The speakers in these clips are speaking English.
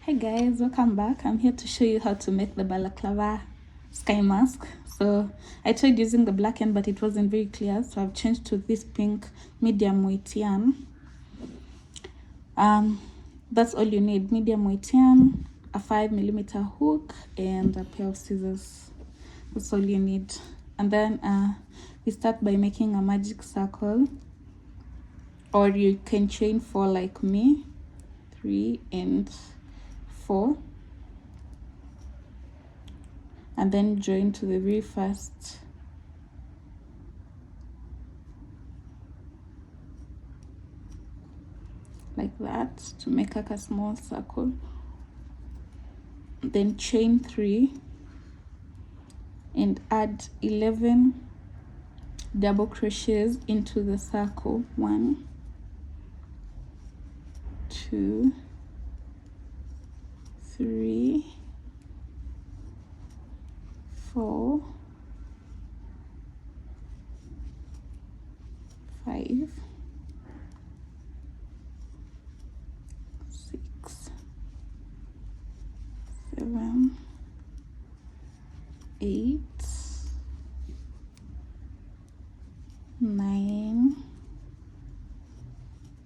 Hi guys, welcome back. I'm here to show you how to make the balaclava sky mask. So I tried using the black end, but it wasn't very clear, so I've changed to this pink medium weight yarn. That's all you need: medium weight yarn, a 5mm hook, and a pair of scissors. That's all you need. And then we start by making a magic circle, or you can chain 4 like me, 3 and 4, and then join to the very first like that to make like a small circle. Then chain 3 and add 11 double crochets into the circle. 1, 2, 3, 4, 5, 6, 7, 8, 9,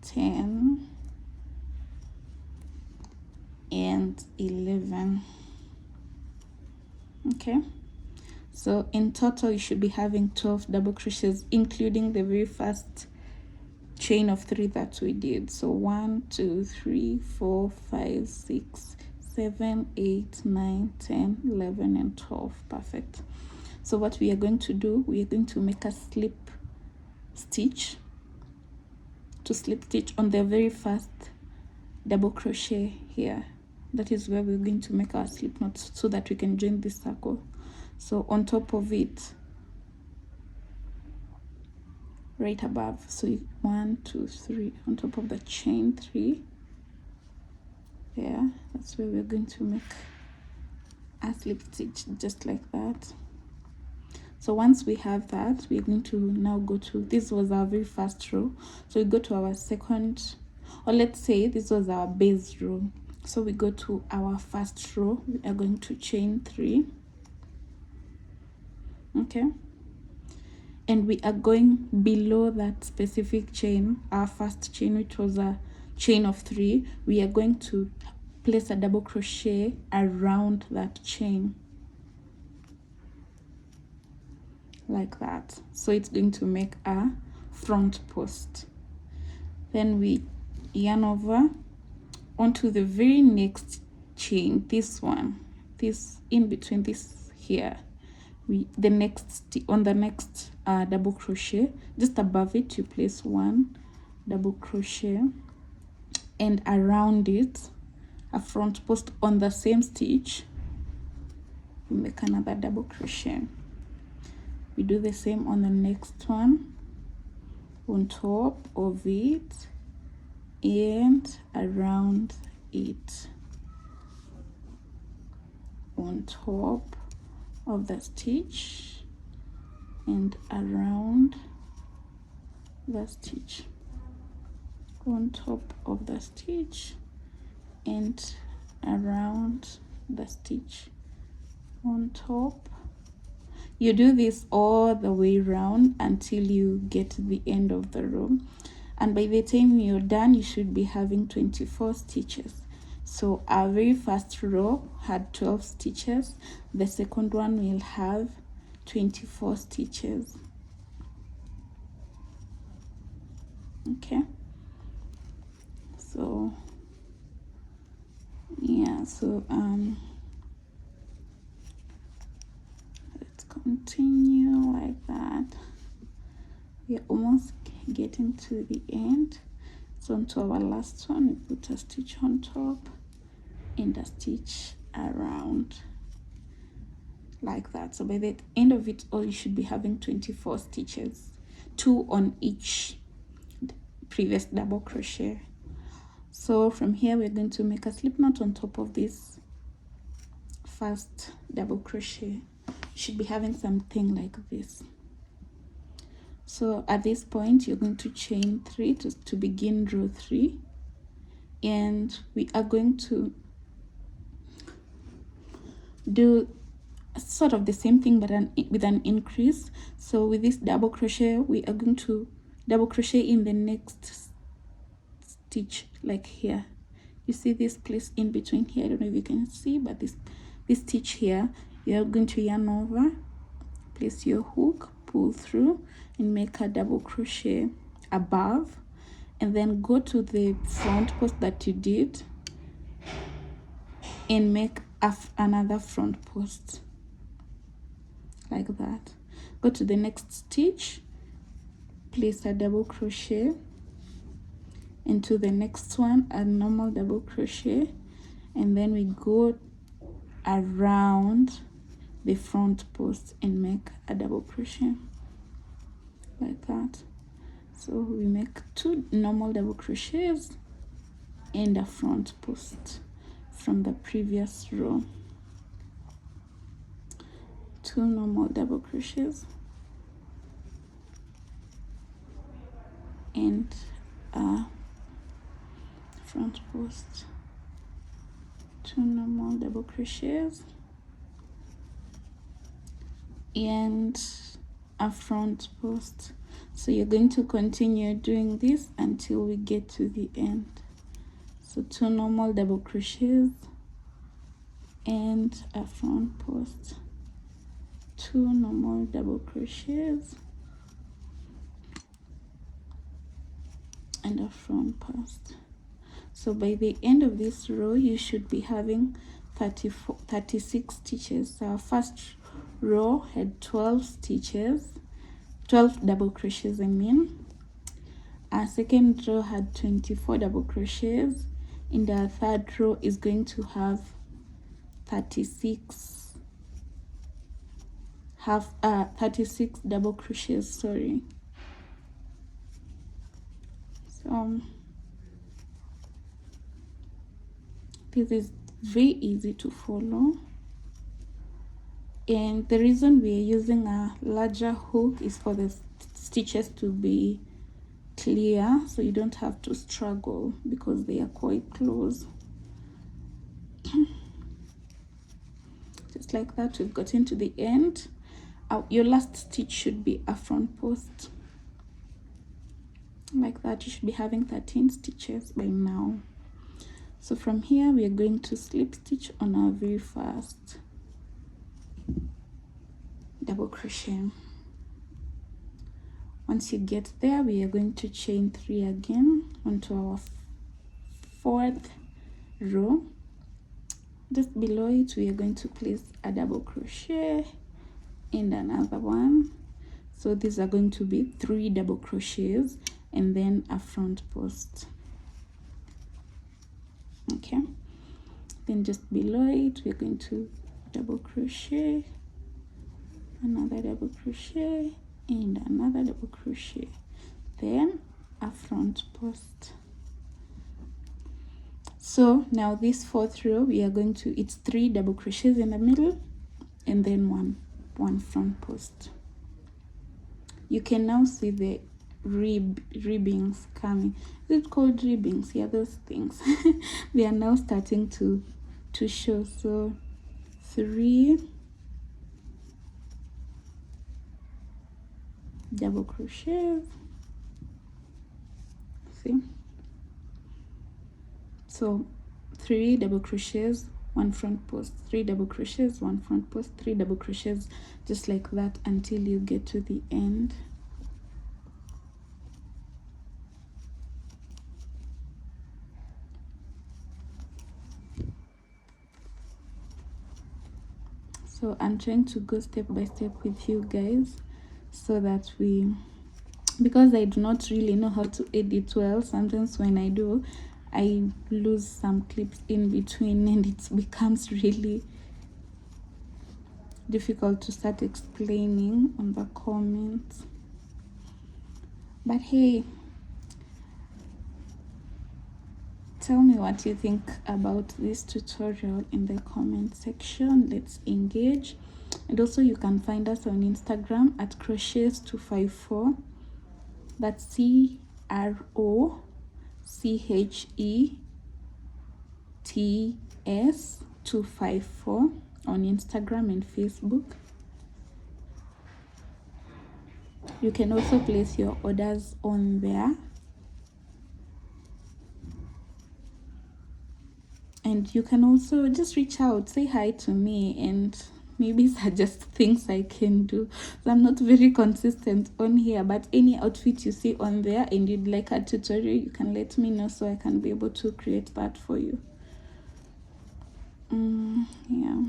10, and 11. Okay, so in total you should be having 12 double crochets, including the very first chain of 3 that we did. So 1, 2, 3, 4, 5, 6, 7, 8, 9, 10, 11, and 12. Perfect. So what we are going to do, we are going to make a slip stitch on the very first double crochet here. That is where we're going to make our slip knot so that we can join this circle. So on top of it, right above, so 1, 2, 3, on top of the chain 3, yeah, that's where we're going to make a slip stitch, just like that. So once we have that, we're going to now go to, this was our very first row, so we go to our second, or let's say this was our base row. So we go to our first row, we are going to chain 3, okay, and we are going below that specific chain, our first chain, which was a chain of 3. We are going to place a double crochet around that chain like that. So it's going to make a front post. Then we yarn over onto the very next chain, this one, this in between this here, on the next double crochet, just above it you place 1 double crochet, and around it a front post on the same stitch, we make another double crochet. We do the same on the next one, on top of it and around it, on top of the stitch and around the stitch, on top of the stitch and around the stitch, on top. You do this all the way around until you get to the end of the row, and by the time you're done you should be having 24 stitches. So our very first row had 12 stitches, the second one will have 24 stitches. Okay, so yeah, so let's continue like that. We are almost getting to the end. So onto our last one, we put a stitch on top and a stitch around like that. So by the end of it all, you should be having 24 stitches, 2 on each previous double crochet. So from here we're going to make a slip knot on top of this first double crochet. You should be having something like this. So at this point you're going to chain 3 to begin row 3, and we are going to do sort of the same thing but with an increase. So with this double crochet, we are going to double crochet in the next stitch, like here. You see this place in between here, I don't know if you can see, but this stitch here, you're going to yarn over, place your hook, pull through, and make a double crochet above, and then go to the front post that you did and make another front post, like that. Go to the next stitch, place a double crochet, into the next one a normal double crochet, and then we go around the front post and make a double crochet, like that. So we make 2 normal double crochets and a front post from the previous row. 2 normal double crochets and a front post, 2 normal double crochets and a front post. So you're going to continue doing this until we get to the end. So 2 normal double crochets and a front post, 2 normal double crochets and a front post. So by the end of this row, you should be having 36 stitches. So our first row had 12 stitches, 12 double crochets I mean. Our second row had 24 double crochets, and our third row is going to have 36 double crochets, sorry. So this is very easy to follow, and the reason we are using a larger hook is for the stitches to be clear, so you don't have to struggle because they are quite close. Just like that, we've gotten to the end. Your last stitch should be a front post, like that. You should be having 13 stitches by now. So from here we are going to slip stitch on our very first double crochet. Once you get there, we are going to chain 3 again onto our 4th row. Just below it, we are going to place a double crochet and another one. So these are going to be 3 double crochets and then a front post. Okay, then just below it, we're going to double crochet, another double crochet and another double crochet, then a front post. So now this 4th row, we are going to, it's 3 double crochets in the middle and then one front post. You can now see the ribbings coming. Is it called ribbings? Yeah, those things. They are now starting to show. So 3 double crochets, see, so 3 double crochets, 1 front post, 3 double crochets, 1 front post, 3 double crochets, just like that until you get to the end. So I'm trying to go step by step with you guys so that because I do not really know how to edit well, sometimes when I do, I lose some clips in between and it becomes really difficult to start explaining on the comments. But hey, tell me what you think about this tutorial in the comment section. Let's engage. And also you can find us on Instagram at crochets254. That's CROCHETS 254. on Instagram and Facebook. You can also place your orders on there. And you can also just reach out, say hi to me, and maybe suggest things I can do. So I'm not very consistent on here, but any outfit you see on there and you'd like a tutorial, you can let me know so I can be able to create that for you. Yeah,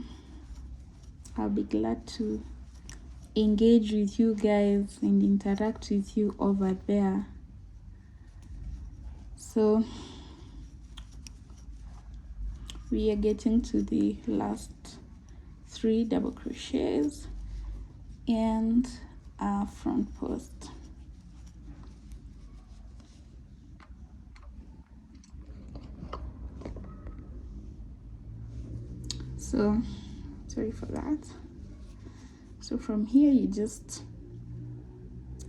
I'll be glad to engage with you guys and interact with you over there. So we are getting to the last 3 double crochets and our front post. So sorry for that. So from here you just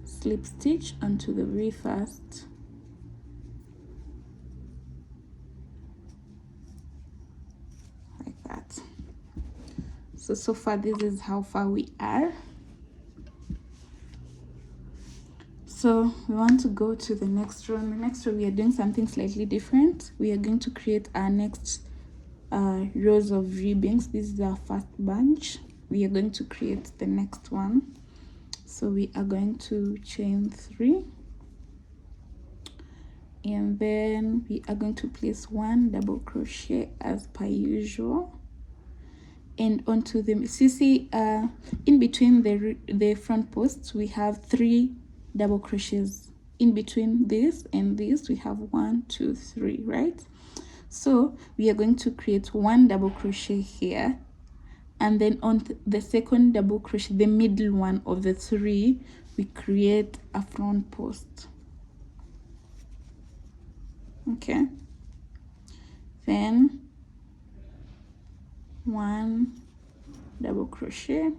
slip stitch onto the very first like that. So far this is how far we are. So we want to go to the next row. In the next row we are doing something slightly different. We are going to create our next rows of ribbons. This is our first bunch. We are going to create the next one. So we are going to chain 3, and then we are going to place 1 double crochet as per usual, and onto the, so you see in between the front posts we have 3 double crochets. In between this and this we have 1, 2, 3, right? So we are going to create 1 double crochet here, and then on the second double crochet, the middle one of the 3, we create a front post. Okay, then 1 double crochet,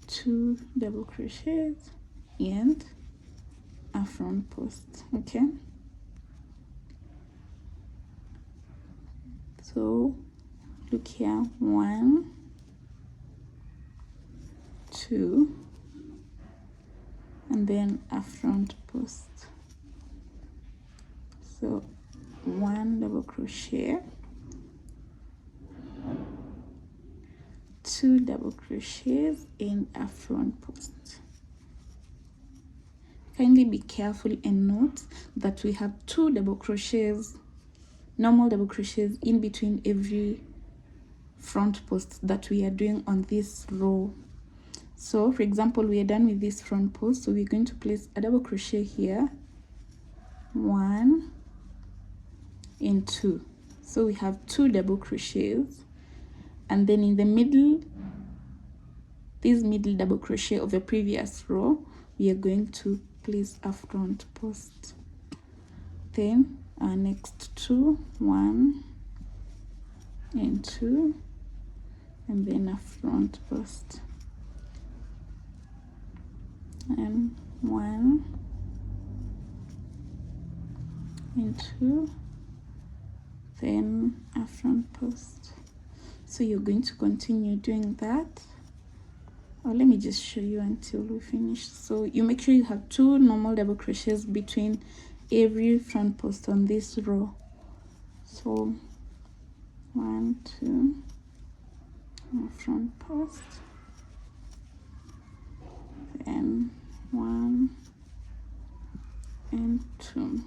2 double crochets, and a front post. Okay, so look here, 1, 2, and then a front post. So 1 double crochet, 2 double crochets, and a front post. Kindly be careful and note that we have 2 double crochets, normal double crochets, in between every front post that we are doing on this row. So for example, we are done with this front post, so we're going to place a double crochet here, 1 and 2. So we have 2 double crochets, and then in the middle, this middle double crochet of the previous row, we are going to place a front post. Then our next 2, 1 and 2, and then a front post, and 1 and 2, then a front post. So you're going to continue doing that. Or let me just show you until we finish. So you make sure you have 2 normal double crochets between every front post on this row. So 1, 2, a front post, then 1 and 2,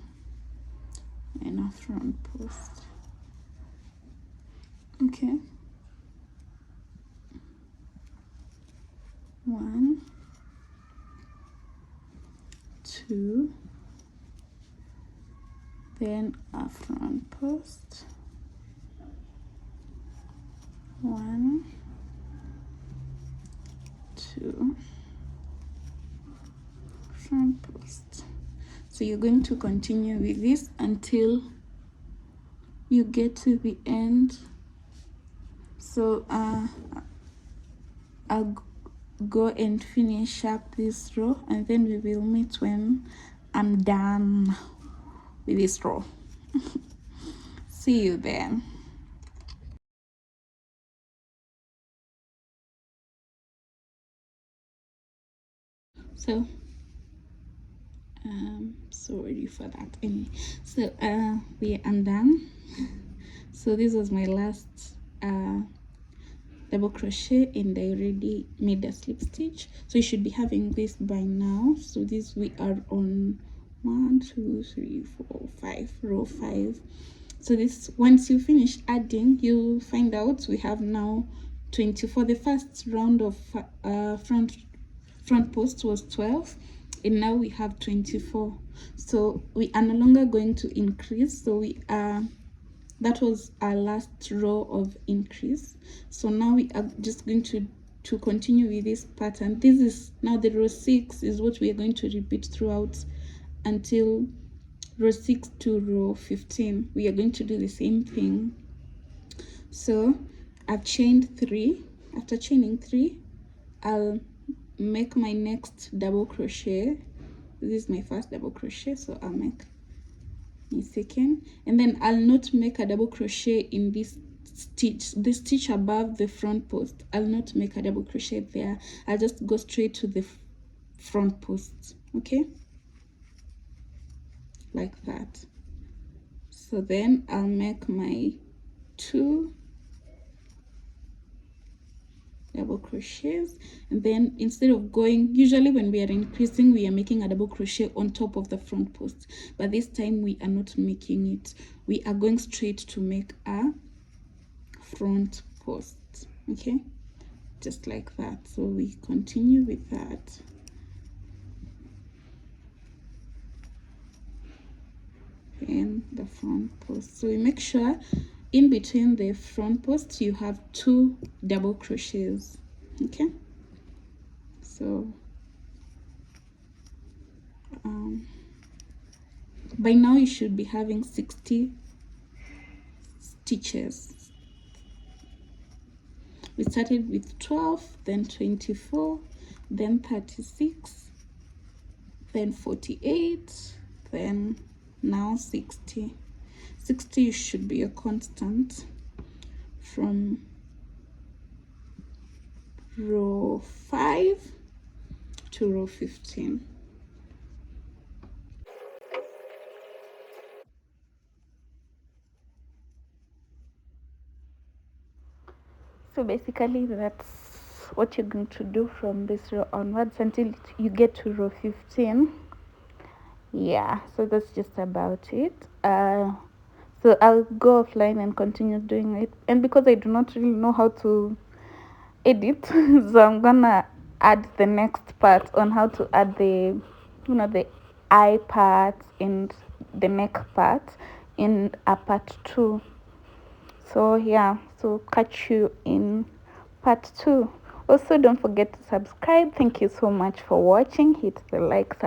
and a front post. Okay, 1, 2, then a front post, 1, 2, front post. So you're going to continue with this until you get to the end. So I'll go and finish up this row, and then we will meet when I'm done with this row. See you then. So sorry for that. Anyway, so we are undone. So this was my last double crochet, and I already made a slip stitch, so you should be having this by now. So this, we are on 1 2 3 4 5 row 5. So this, once you finish adding, you'll find out we have now 24. The first round of front post was 12, and now we have 24. So we are no longer going to increase. So we are, that was our last row of increase. So now we are just going to continue with this pattern. This is now the row 6 is what we are going to repeat throughout until row 6 to row 15. We are going to do the same thing. So I've chained 3. After chaining 3, I'll make my next double crochet. This is my first double crochet, so I'll make a second, and then I'll not make a double crochet in this stitch, the stitch above the front post. I'll not make a double crochet there. I'll just go straight to the front post, okay, like that. So then I'll make my 2 double crochets, and then instead of going, usually when we are increasing, we are making a double crochet on top of the front post, but this time we are not making it. We are going straight to make a front post, okay, just like that. So we continue with that. And the front post, so we make sure in between the front posts you have 2 double crochets, okay. So by now you should be having 60 stitches. We started with 12, then 24, then 36, then 48, then now 60. 60 should be a constant from row 5 to row 15. So basically that's what you're going to do from this row onwards until you get to row 15. Yeah, so that's just about it. So I'll go offline and continue doing it, and because I do not really know how to edit so I'm gonna add the next part on how to add the, you know, the eye part and the neck part in a part 2. So yeah, so catch you in part 2. Also, don't forget to subscribe. Thank you so much for watching. Hit the like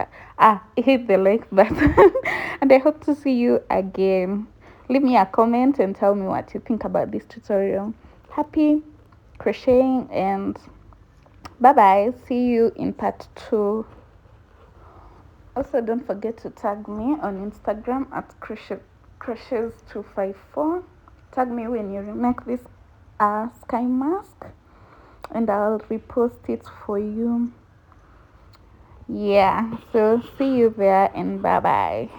hit the like button and I hope to see you again. Leave me a comment and tell me what you think about this tutorial. Happy crocheting, and bye bye. See you in part 2. Also, don't forget to tag me on Instagram at crochets254. Tag me when you remake this sky mask and I'll repost it for you. Yeah, so see you there and bye bye.